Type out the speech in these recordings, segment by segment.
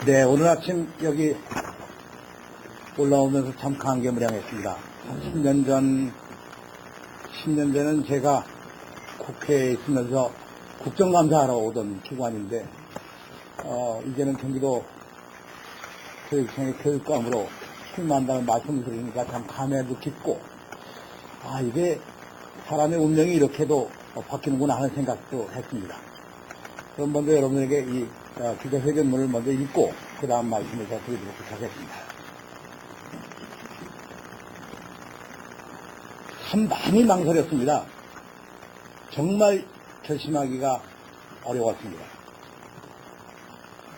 네, 오늘 아침 여기 올라오면서 참 감개무량했습니다. 10년 전에는 제가 국회에 있으면서 국정감사하러 오던 기관인데, 이제는 경기도 교육청의 교육감으로 출마한다는 말씀을 드리니까 참 감회도 깊고, 이게 사람의 운명이 이렇게도 바뀌는구나 하는 생각도 했습니다. 그럼 먼저 여러분에게 이 기자회견문을 먼저 읽고 그 다음 말씀을 더 드리도록 하겠습니다. 참 많이 망설였습니다. 정말 결심하기가 어려웠습니다.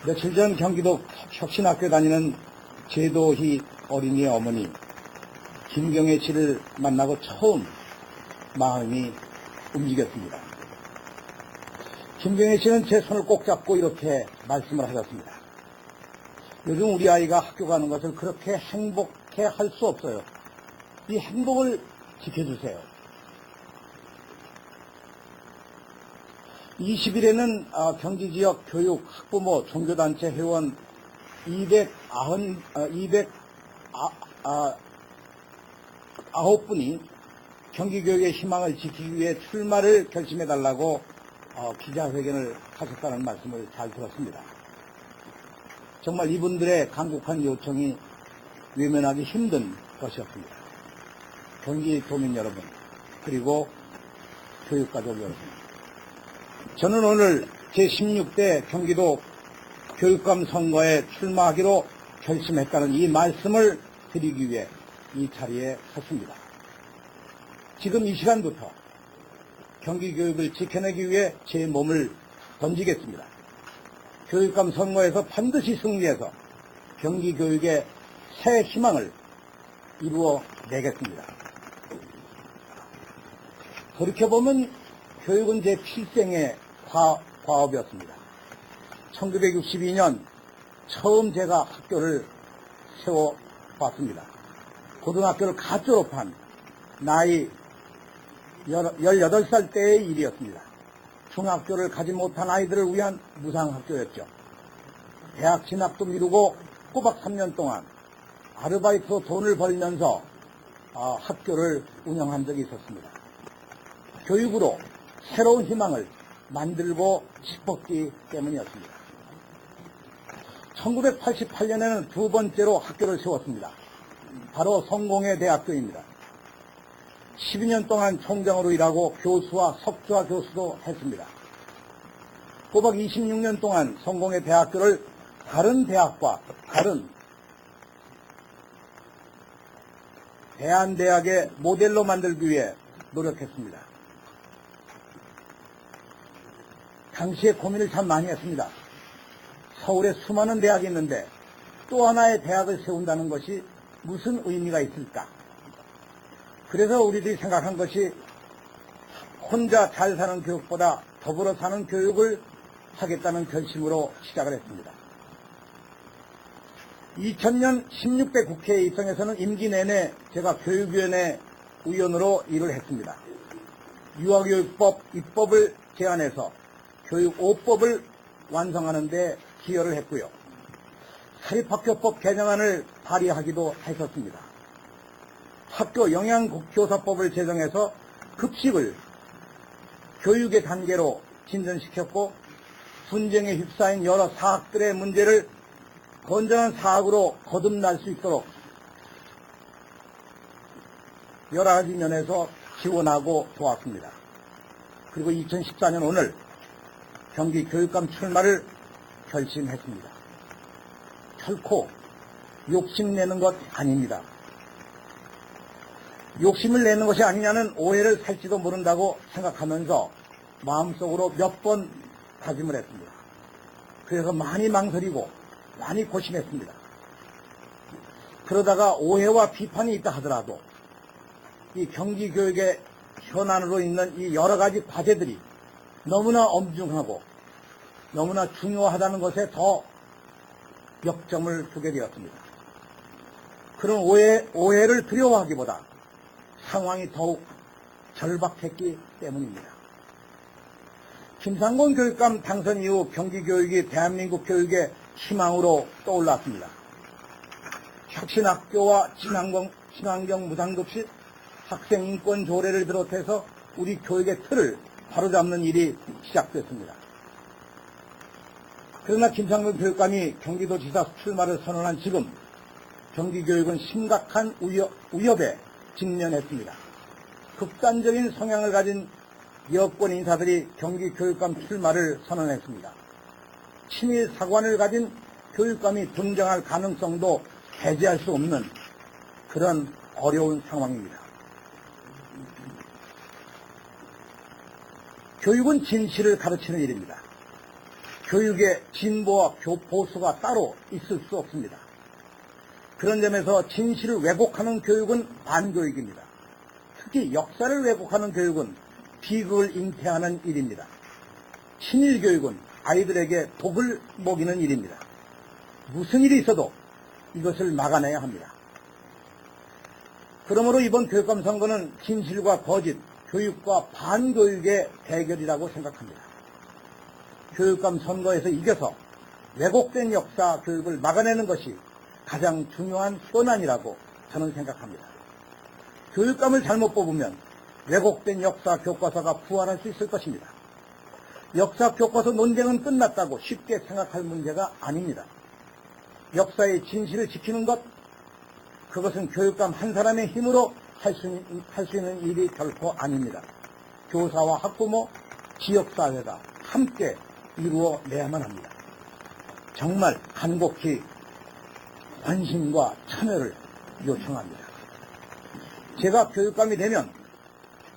며칠 전 경기도 혁신학교 다니는 제도희 어린이의 어머니 김경애 씨를 만나고 처음 마음이 움직였습니다. 김경애 씨는 제 손을 꼭 잡고 이렇게 말씀을 하셨습니다. 요즘 우리 아이가 학교 가는 것을 그렇게 행복해 할 수 없어요. 이 행복을 지켜주세요. 20일에는 경기지역 교육, 학부모, 종교단체 회원 209분이 경기교육의 희망을 지키기 위해 출마를 결심해달라고 기자회견을 하셨다는 말씀을 잘 들었습니다. 정말 이분들의 간곡한 요청이 외면하기 힘든 것이었습니다. 경기도민 여러분, 그리고 교육가족 여러분, 저는 오늘 제16대 경기도 교육감 선거에 출마하기로 결심했다는 이 말씀을 드리기 위해 이 자리에 섰습니다. 지금 이 시간부터 경기교육을 지켜내기 위해 제 몸을 던지겠습니다. 교육감 선거에서 반드시 승리해서 경기교육의 새 희망을 이루어내겠습니다. 돌이켜보면 교육은 제 필생의 과업이었습니다. 1962년 처음 제가 학교를 세워봤습니다. 고등학교를 갓 졸업한 나이 18살 때의 일이었습니다. 중학교를 가지 못한 아이들을 위한 무상학교였죠. 대학 진학도 미루고 꼬박 3년 동안 아르바이트로 돈을 벌면서 학교를 운영한 적이 있었습니다. 교육으로 새로운 희망을 만들고 싶었기 때문이었습니다. 1988년에는 두 번째로 학교를 세웠습니다. 바로 성공회 대학교입니다. 12년 동안 총장으로 일하고 교수와 석좌 교수도 했습니다. 꼬박 26년 동안 성공회 대학교를 다른 대학과 다른 대한대학의 모델로 만들기 위해 노력했습니다. 당시에 고민을 참 많이 했습니다. 서울에 수많은 대학이 있는데 또 하나의 대학을 세운다는 것이 무슨 의미가 있을까? 그래서 우리들이 생각한 것이 혼자 잘 사는 교육보다 더불어 사는 교육을 하겠다는 결심으로 시작을 했습니다. 2000년 16대 국회에 입성해서는 임기 내내 제가 교육위원회 위원으로 일을 했습니다. 유아교육법 입법을 제안해서 교육 5법을 완성하는 데 기여를 했고요. 사립학교법 개정안을 발의하기도 했었습니다. 학교 영양교사법을 제정해서 급식을 교육의 단계로 진전시켰고 분쟁에 휩싸인 여러 사학들의 문제를 건전한 사학으로 거듭날 수 있도록 여러 가지 면에서 지원하고 도왔습니다. 그리고 2014년 오늘 경기 교육감 출마를 결심했습니다. 결코 욕심내는 것 아닙니다. 욕심을 내는 것이 아니냐는 오해를 살지도 모른다고 생각하면서 마음속으로 몇 번 다짐을 했습니다. 그래서 많이 망설이고 많이 고심했습니다. 그러다가 오해와 비판이 있다 하더라도 이 경기교육의 현안으로 있는 이 여러 가지 과제들이 너무나 엄중하고 너무나 중요하다는 것에 더 역점을 두게 되었습니다. 그런 오해를 두려워하기보다 상황이 더욱 절박했기 때문입니다. 김상곤 교육감 당선 이후 경기교육이 대한민국 교육의 희망으로 떠올랐습니다. 혁신학교와 친환경 무상급식, 학생인권 조례를 비롯해서 우리 교육의 틀을 바로잡는 일이 시작됐습니다. 그러나 김상곤 교육감이 경기도지사 출마를 선언한 지금 경기교육은 심각한 위협에 직면했습니다. 극단적인 성향을 가진 여권 인사들이 경기교육감 출마를 선언했습니다. 친일 사관을 가진 교육감이 등장할 가능성도 배제할 수 없는 그런 어려운 상황입니다. 교육은 진실을 가르치는 일입니다. 교육의 진보와 보수가 따로 있을 수 없습니다. 그런 점에서 진실을 왜곡하는 교육은 반교육입니다. 특히 역사를 왜곡하는 교육은 비극을 잉태하는 일입니다. 친일 교육은 아이들에게 독을 먹이는 일입니다. 무슨 일이 있어도 이것을 막아내야 합니다. 그러므로 이번 교육감 선거는 진실과 거짓, 교육과 반교육의 대결이라고 생각합니다. 교육감 선거에서 이겨서 왜곡된 역사 교육을 막아내는 것이 가장 중요한 현안이라고 저는 생각합니다. 교육감을 잘못 뽑으면 왜곡된 역사 교과서가 부활할 수 있을 것입니다. 역사 교과서 논쟁은 끝났다고 쉽게 생각할 문제가 아닙니다. 역사의 진실을 지키는 것, 그것은 교육감 한 사람의 힘으로 할 수 있는 일이 결코 아닙니다. 교사와 학부모, 지역사회가 함께 이루어내야만 합니다. 정말 간곡히 관심과 참여를 요청합니다. 제가 교육감이 되면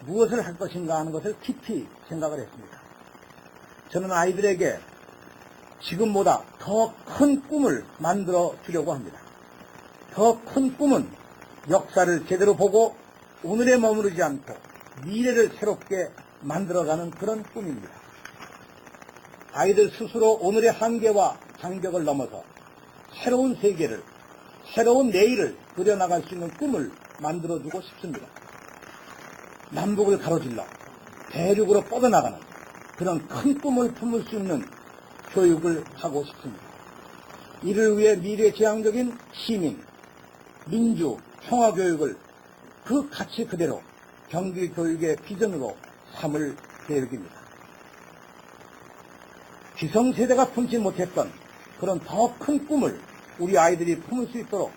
무엇을 할 것인가 하는 것을 깊이 생각을 했습니다. 저는 아이들에게 지금보다 더 큰 꿈을 만들어 주려고 합니다. 더 큰 꿈은 역사를 제대로 보고 오늘에 머무르지 않고 미래를 새롭게 만들어가는 그런 꿈입니다. 아이들 스스로 오늘의 한계와 장벽을 넘어서 새로운 세계를, 새로운 내일을 그려나갈 수 있는 꿈을 만들어주고 싶습니다. 남북을 가로질러 대륙으로 뻗어나가는 그런 큰 꿈을 품을 수 있는 교육을 하고 싶습니다. 이를 위해 미래지향적인 시민, 민주, 평화교육을 그 가치 그대로 경기교육의 비전으로 삼을 계획입니다. 기성세대가 품지 못했던 그런 더 큰 꿈을 우리 아이들이 품을 수 있도록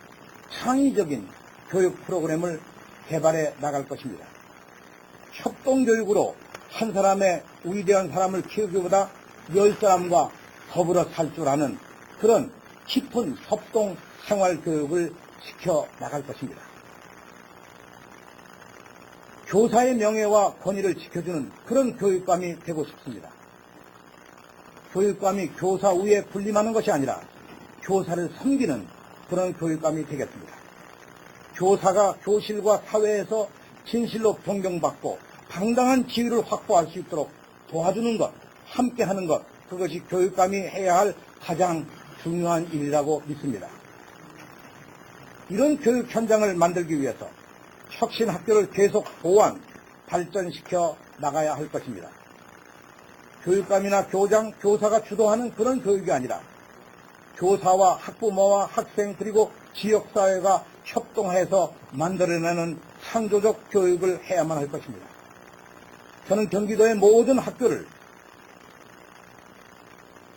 창의적인 교육 프로그램을 개발해 나갈 것입니다. 협동교육으로 한 사람의 위대한 사람을 키우기보다 10사람과 더불어 살 줄 아는 그런 깊은 협동 생활교육을 시켜 나갈 것입니다. 교사의 명예와 권위를 지켜주는 그런 교육감이 되고 싶습니다. 교육감이 교사 위에 군림하는 것이 아니라 교사를 섬기는 그런 교육감이 되겠습니다. 교사가 교실과 사회에서 진실로 존경받고 당당한 지위를 확보할 수 있도록 도와주는 것, 함께하는 것, 그것이 교육감이 해야 할 가장 중요한 일이라고 믿습니다. 이런 교육 현장을 만들기 위해서 혁신학교를 계속 보완, 발전시켜 나가야 할 것입니다. 교육감이나 교장, 교사가 주도하는 그런 교육이 아니라 교사와 학부모와 학생 그리고 지역사회가 협동해서 만들어내는 창조적 교육을 해야만 할 것입니다. 저는 경기도의 모든 학교를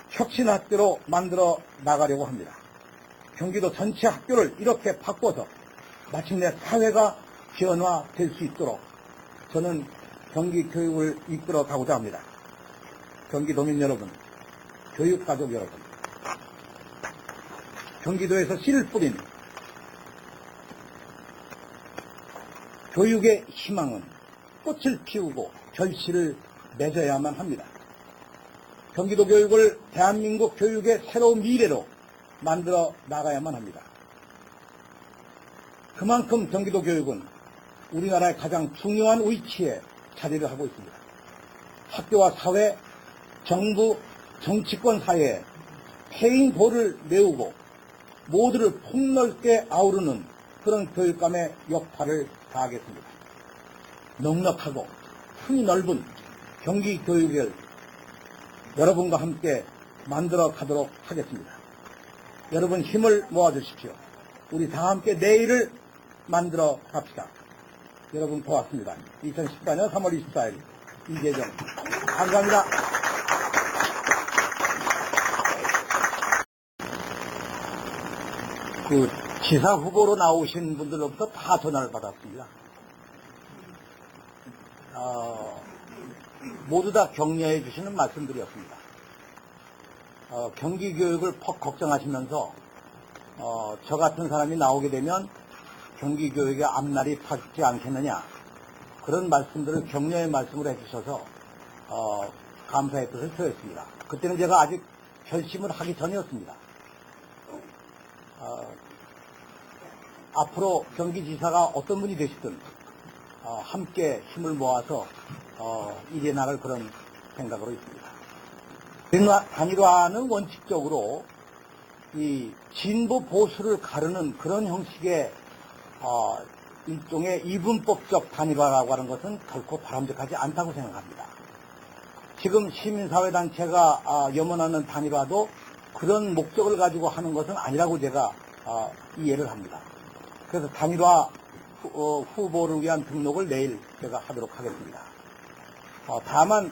혁신학교로 만들어 나가려고 합니다. 경기도 전체 학교를 이렇게 바꿔서 마침내 사회가 변화될 수 있도록 저는 경기교육을 이끌어 가고자 합니다. 경기도민 여러분, 교육가족 여러분, 경기도에서 씨를 뿌린 교육의 희망은 꽃을 피우고 결실을 맺어야만 합니다. 경기도 교육을 대한민국 교육의 새로운 미래로 만들어 나가야만 합니다. 그만큼 경기도 교육은 우리나라의 가장 중요한 위치에 자리를 하고 있습니다. 학교와 사회, 정부, 정치권 사이에 패인볼을 메우고 모두를 폭넓게 아우르는 그런 교육감의 역할을 다하겠습니다. 넉넉하고 품이 넓은 경기 교육을 여러분과 함께 만들어 가도록 하겠습니다. 여러분 힘을 모아주십시오. 우리 다 함께 내일을 만들어 갑시다. 여러분 고맙습니다. 2014년 3월 24일 이재정 감사합니다. 그 지사 후보로 나오신 분들로부터 다 전화를 받았습니다. 모두 다 격려해 주시는 말씀들이었습니다. 경기 교육을 퍽 걱정하시면서 저 같은 사람이 나오게 되면 경기 교육의 앞날이 파지 않겠느냐 그런 말씀들을 격려의 말씀을 해주셔서 감사의 뜻을 표했습니다. 그때는 제가 아직 결심을 하기 전이었습니다. 앞으로 경기지사가 어떤 분이 되시든 함께 힘을 모아서 이제 나갈 그런 생각으로 있습니다. 단일화는 원칙적으로 이 진보 보수를 가르는 그런 형식의 일종의 이분법적 단일화라고 하는 것은 결코 바람직하지 않다고 생각합니다. 지금 시민사회단체가 염원하는 단일화도 그런 목적을 가지고 하는 것은 아니라고 제가 이해를 합니다. 그래서 단일화 후보를 위한 등록을 내일 제가 하도록 하겠습니다. 다만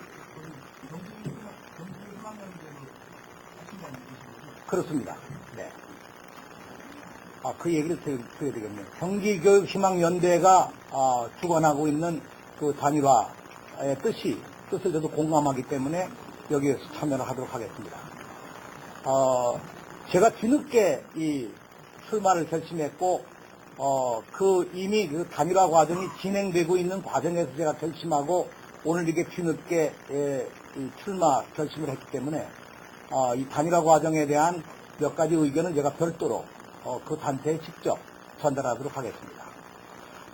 그렇습니다. 네. 그 얘기를 드려야 되겠네요. 경기교육희망연대가 주관하고 있는 그 단일화의 뜻을 저도 공감하기 때문에 여기에서 참여를 하도록 하겠습니다. 제가 뒤늦게 이 출마를 결심했고, 이미 그 단일화 과정이 진행되고 있는 과정에서 제가 결심하고 오늘 이게 뒤늦게 이 출마 결심을 했기 때문에 이 단일화 과정에 대한 몇 가지 의견은 제가 별도로 그 단체에 직접 전달하도록 하겠습니다.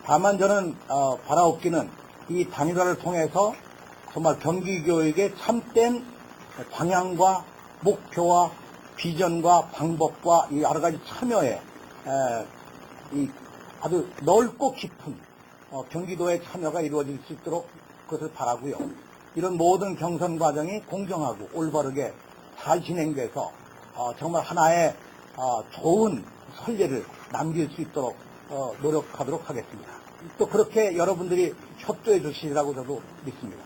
다만 저는 바라옵기는 이 단일화를 통해서 정말 경기교육의 참된 방향과 목표와 비전과 방법과 이 여러 가지 참여에 이 아주 넓고 깊은 경기도의 참여가 이루어질 수 있도록 그것을 바라고요. 이런 모든 경선 과정이 공정하고 올바르게 잘 진행돼서 정말 하나의 좋은 선례를 남길 수 있도록 노력하도록 하겠습니다. 또 그렇게 여러분들이 협조해 주시리라고 저도 믿습니다.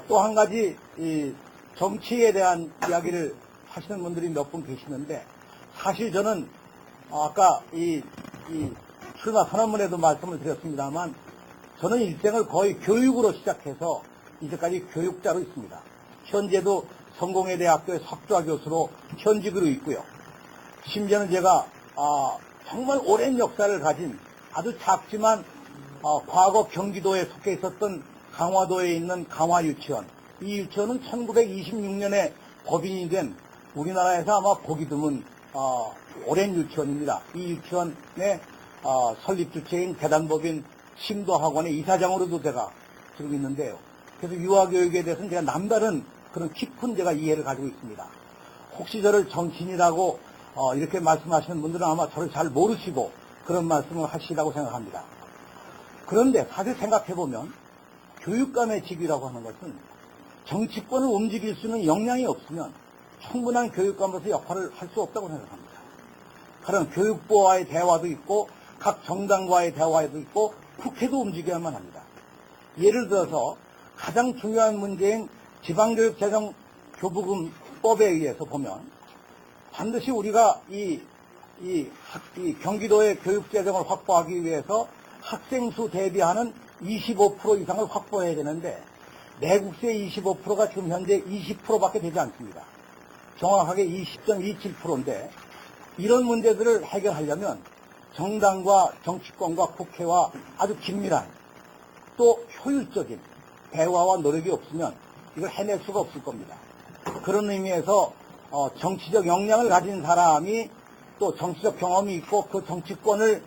또 한 가지 이 정치에 대한 이야기를 하시는 분들이 몇 분 계시는데 사실 저는 아까 이 출마 선언문에도 말씀을 드렸습니다만 저는 일생을 거의 교육으로 시작해서 이제까지 교육자로 있습니다. 현재도 성공회대학교의 석좌 교수로 현직으로 있고요. 심지어는 제가 정말 오랜 역사를 가진 아주 작지만 과거 경기도에 속해 있었던 강화도에 있는 강화유치원, 이 유치원은 1926년에 법인이 된 우리나라에서 아마 보기 드문 오랜 유치원입니다. 이 유치원의 설립 주체인 대단법인 심도학원의 이사장으로도 제가 지금 있는데요. 그래서 유아교육에 대해서는 제가 남다른 그런 깊은 제가 이해를 가지고 있습니다. 혹시 저를 정치인이라고 이렇게 말씀하시는 분들은 아마 저를 잘 모르시고 그런 말씀을 하시라고 생각합니다. 그런데 사실 생각해보면 교육감의 직위라고 하는 것은 정치권을 움직일 수 있는 역량이 없으면 충분한 교육감으로서 역할을 할 수 없다고 생각합니다. 그런 교육부와의 대화도 있고 각 정당과의 대화도 있고 국회도 움직여야만 합니다. 예를 들어서 가장 중요한 문제인 지방교육재정교부금법에 의해서 보면 반드시 우리가 이 경기도의 교육재정을 확보하기 위해서 학생수 대비하는 25% 이상을 확보해야 되는데 내국세의 25%가 지금 현재 20%밖에 되지 않습니다. 정확하게 20.27%인데 이런 문제들을 해결하려면 정당과 정치권과 국회와 아주 긴밀한 또 효율적인 대화와 노력이 없으면 이걸 해낼 수가 없을 겁니다. 그런 의미에서 정치적 역량을 가진 사람이 또 정치적 경험이 있고 그 정치권을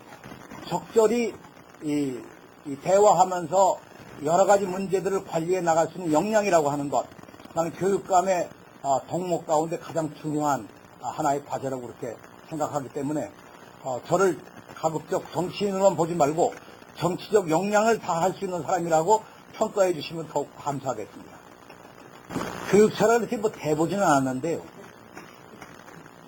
적절히 이 대화하면서 여러 가지 문제들을 관리해 나갈 수 있는 역량이라고 하는 것, 나는 교육감의 덕목 가운데 가장 중요한 하나의 과제라고 그렇게 생각하기 때문에 저를 가급적 정치인으로만 보지 말고 정치적 역량을 다 할 수 있는 사람이라고 평가해 주시면 더욱 감사하겠습니다. 교육차를 이렇게 대보지는 않았는데요.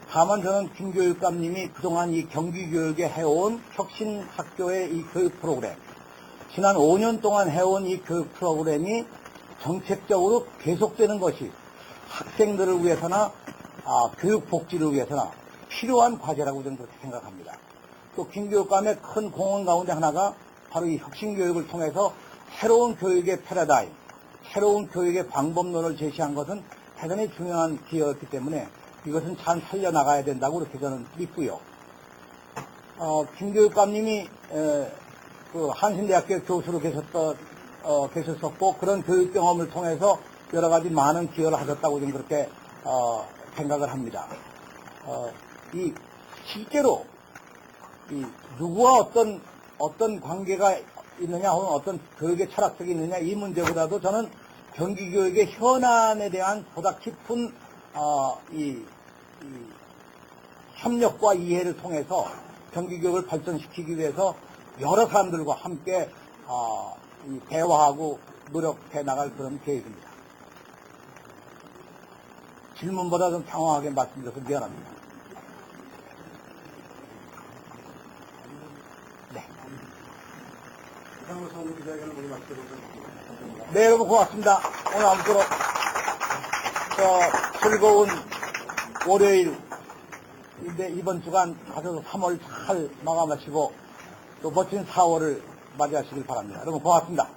다만 저는 김 교육감님이 그동안 이 경기교육에 해온 혁신학교의 이 교육 프로그램, 지난 5년 동안 해온 이 교육 프로그램이 정책적으로 계속되는 것이 학생들을 위해서나 교육 복지를 위해서나 필요한 과제라고 저는 그렇게 생각합니다. 또 김 교육감의 큰 공헌 가운데 하나가 바로 이 혁신교육을 통해서 새로운 교육의 패러다임, 새로운 교육의 방법론을 제시한 것은 대단히 중요한 기회였기 때문에 이것은 잘 살려나가야 된다고 그렇게 저는 믿고요. 김 교육감님이 그 한신대학교 교수로 계셨었고 그런 교육 경험을 통해서 여러 가지 많은 기여를 하셨다고 좀 그렇게 생각을 합니다. 실제로 누구와 어떤 관계가 있느냐 혹은 어떤 교육의 철학적이 있느냐 이 문제보다도 저는 경기교육의 현안에 대한 보다 깊은 협력과 이해를 통해서 경기교육을 발전시키기 위해서 여러 사람들과 함께 대화하고 노력해 나갈 그런 계획입니다. 질문보다 좀 장황하게 말씀드려서 미안합니다. 네, 여러분 고맙습니다. 오늘 아무쪼록 즐거운 월요일인데 이번 주간 가셔서 3월 잘 마감하시고 또 멋진 4월을 맞이하시길 바랍니다. 여러분 고맙습니다.